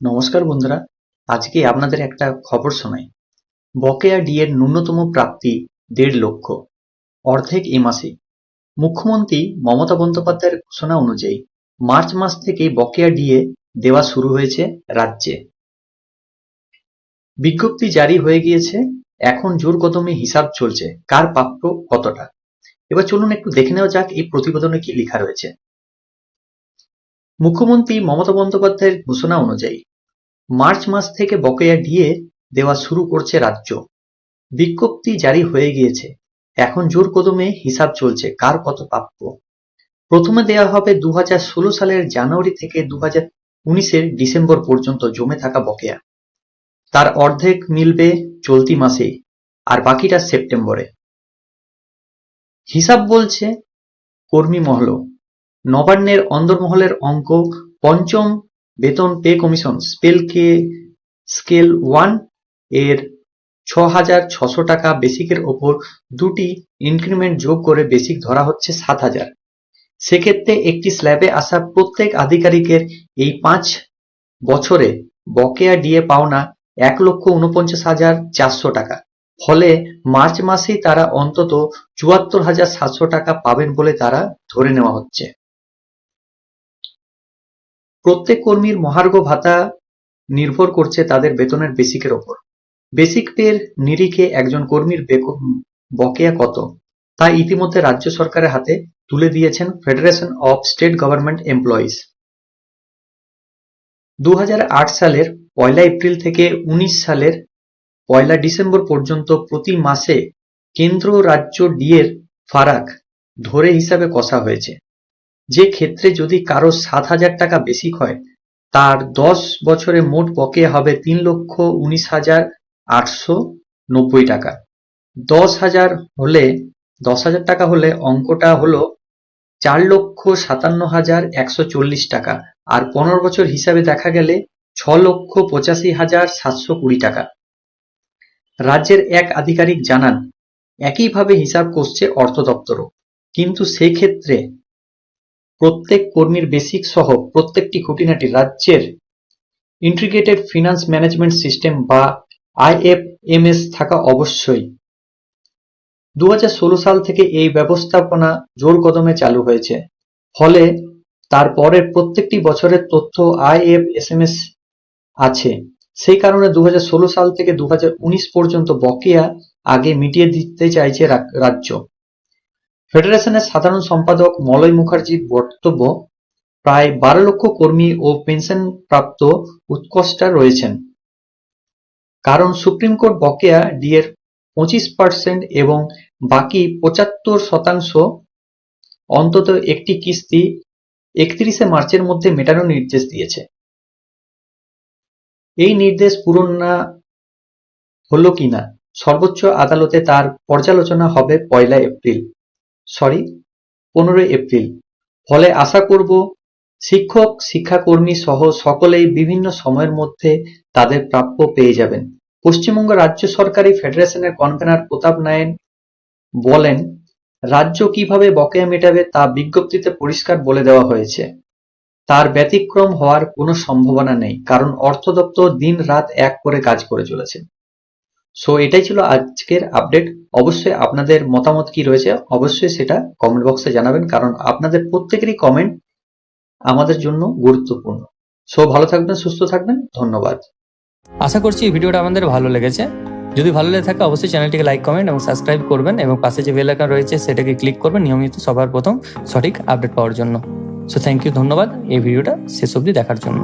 নমস্কার বন্ধুরা, আজকে আপনাদের একটা খবর শোনাই। বকেয়া ডিএর ন্যূনতম প্রাপ্তি ১.৫ লক্ষ, অর্ধেক এ মাসে। মুখ্যমন্ত্রী মমতা বন্দ্যোপাধ্যায়ের ঘোষণা অনুযায়ী মার্চ মাস থেকেই বকেয়া ডিএ দেওয়া শুরু হয়েছে রাজ্যে। বিজ্ঞপ্তি জারি হয়ে গিয়েছে, এখন জোর কদমে হিসাব চলছে কার প্রাপ্য কতটা। এবার চলুন একটু দেখে নেওয়া যাক এই প্রতিবেদনে কি লেখা রয়েছে। মুখ্যমন্ত্রী মমতা বন্দ্যোপাধ্যায়ের ঘোষণা অনুযায়ী মার্চ মাস থেকে বকেয়া ডিএ দেওয়া শুরু করছে রাজ্য। বিজ্ঞপ্তি জারি হয়ে গিয়েছে, এখন জোর কদমে হিসাব চলছে কার কত প্রাপ্য। প্রথমে দেওয়া হবে 2016 সালের জানুয়ারি থেকে 2019 ডিসেম্বর পর্যন্ত জমে থাকা বকেয়া। তার অর্ধেক মিলবে চলতি মাসেই, আর বাকিটা সেপ্টেম্বরে। হিসাব বলছে কর্মী মহল। নবান্নের অন্দরমহলের অঙ্ক, পঞ্চম বেতন পে কমিশন স্কেল 1 এর ৬,৬০০ টাকা বেসিকের ওপর 2টি ইনক্রিমেন্ট যোগ করে বেসিক ধরা হচ্ছে ৭,০০০। সেক্ষেত্রে একটি স্ল্যাবে আসা প্রত্যেক আধিকারিকের এই ৫ বছরে বকেয়া ডিএ পাওনা ১,৪৯,৪০০ টাকা। ফলে মার্চ মাসেই তারা অন্তত ৭৪,৭০০ টাকা পাবেন বলে তারা ধরে নেওয়া হচ্ছে। প্রত্যেক কর্মীর মহার্ঘ ভাতা নির্ভর করছে তাদের বেতনের বেসিকের ওপর। বেসিক পের নিরিখে একজন কর্মীর বকেয়া কত তা ইতিমধ্যে রাজ্য সরকারের হাতে তুলে দিয়েছেন federation of state government employees. ২০০৮ সালের ১ এপ্রিল থেকে ১৯ সালের ১ ডিসেম্বর পর্যন্ত প্রতি মাসে কেন্দ্র রাজ্য ডিএর ফারাক ধরে হিসাবে কষা হয়েছে। যে ক্ষেত্রে যদি কারো ৭,০০০ টাকা বেসিক হয়, তার ১০ বছরে মোট বকেয়া হবে ৩,১৯,৮৯০ টাকা। ১০,০০০ টাকা হলে অঙ্কটা হলো ৪,৫৭,১৪০ টাকা, আর ১৫ বছর হিসাবে দেখা গেলে ৬,৮৫,৭২০ টাকা। রাজ্যের এক আধিকারিক জানান, একইভাবে হিসাব করছে অর্থ দপ্তরও, কিন্তু সেক্ষেত্রে প্রত্যেক কর্মীর বেসিক সহ প্রত্যেকটি খুঁটিনাটি রাজ্যের ইন্টিগ্রেটেড ফিন্যান্স ম্যানেজমেন্ট সিস্টেম বা আইএফএমএস থাকা অবশ্যই। ২০১৬ সাল থেকে এই ব্যবস্থাপনা জোর কদমে চালু হয়েছে, ফলে তার পরের প্রত্যেকটি বছরের তথ্য আইএফএমএস আছে। সেই কারণে ২০১৬ সাল থেকে ২০১৯ পর্যন্ত বকেয়া আগে মিটিয়ে দিতে চাইছে রাজ্য। ফেডারেশনের সাধারণ সম্পাদক মলয় মুখার্জির বক্তব্য, প্রায় ১২ লক্ষ কর্মী ও পেনশনপ্রাপ্ত উৎকর্ষা রয়েছেন। কারণ সুপ্রিম কোর্ট বকেয়া ডিএর ২৫% এবং বাকি ৭৫% অন্তত একটি কিস্তি ৩১ মার্চের মধ্যে মেটানোর নির্দেশ দিয়েছে। এই নির্দেশ পূরণ না হলো কিনা সর্বোচ্চ আদালতে তার পর্যালোচনা হবে ১৫ এপ্রিল। ফলে আশা করব শিক্ষক, শিক্ষাকর্মী সহ সকলেই বিভিন্ন সময়ের মধ্যে তাদের প্রাপ্য পেয়ে যাবেন। পশ্চিমবঙ্গ রাজ্য সরকারি ফেডারেশনের কনভেনার প্রতাপ নায়েন বলেন, রাজ্য কিভাবে বকেয়া মেটাবে তা বিজ্ঞপ্তিতে পরিষ্কার বলে দেওয়া হয়েছে। তার ব্যতিক্রম হওয়ার কোনো সম্ভাবনা নেই, কারণ অর্থ দপ্তর দিন রাত এক করে কাজ করে চলেছে। সো এটাই ছিল আজকের আপডেট। অবশ্যই আপনাদের মতামত কি রয়েছে অবশ্যই সেটা কমেন্ট বক্সে জানাবেন, কারণ আপনাদের প্রত্যেকেরই কমেন্ট আমাদের জন্য গুরুত্বপূর্ণ। সো ভালো থাকবেন, সুস্থ থাকবেন, ধন্যবাদ। আশা করছি এই ভিডিওটা আমাদের ভালো লেগেছে। যদি ভালো লেগে থাকে অবশ্যই চ্যানেলটিকে লাইক, কমেন্ট এবং সাবস্ক্রাইব করবেন, এবং পাশে যে বেল আইকন রয়েছে সেটাকে ক্লিক করবেন নিয়মিত সবার প্রথম সঠিক আপডেট পাওয়ার জন্য। সো থ্যাংক ইউ, ধন্যবাদ এই ভিডিওটা শেষ অবধি দেখার জন্য।